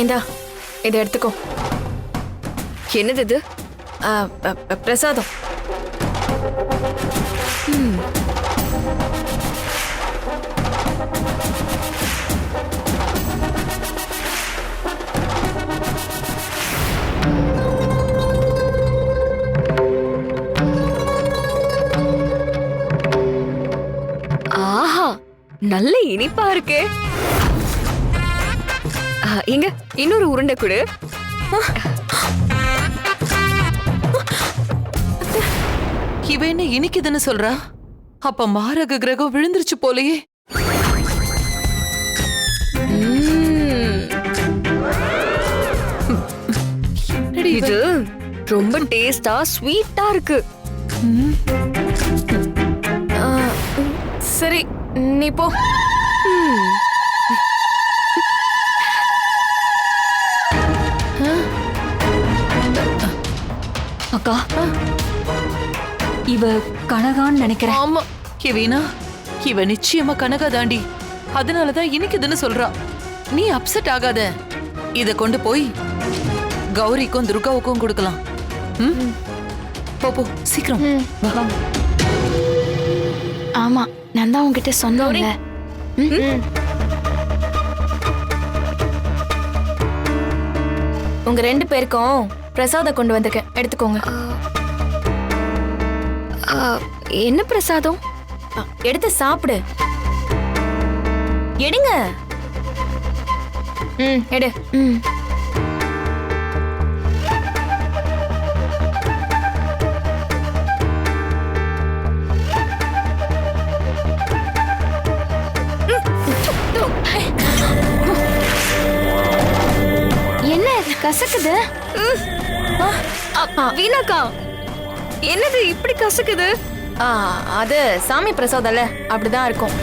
இந்தா இதை எடுத்துக்கோ. என்னது இது? பிரசாதம். ஆஹா, நல்ல இனிப்பா இருக்கே. இங்க இன்னொரு உருண்டை கொடு. இவ என்ன இனிக்குதுன்னு சொல்றா? அப்ப மாரக கிரகம் விழுந்துருச்சு போலயே. என்னடி இது ரொம்ப டேஸ்டா ஸ்வீட்டா இருக்கு. சரி நீ போ. அக்கா, இவ கனகான்னு நினைக்கிறேன். ஆமா கெவினா, இவ நிச்சயமா கனகா தாண்டி. அதனாலதான் இனிக்குதுன்னு சொல்றா. நீ அப்செட் ஆகாத. இத கொண்டு போய் கௌரிக்கும் துர்காவுக்கும் கொடுக்கலாம். போ சீக்கிரம் வா. ஆமா, நான் தான் உங்ககிட்ட சொன்னேன்ல. உங்க 2 பேருக்கும் பிரசாதம் கொண்டு வந்திருக்கேன், எடுத்துக்கோங்க. என்ன பிரசாதம்? எடுத்து சாப்பிடு. எடுங்க. எடு. என்ன கசக்குது? வீணாக்கா, என்னது இப்படி கசக்குது? அது சாமி பிரசாதம்ல, அப்படிதான் இருக்கும்.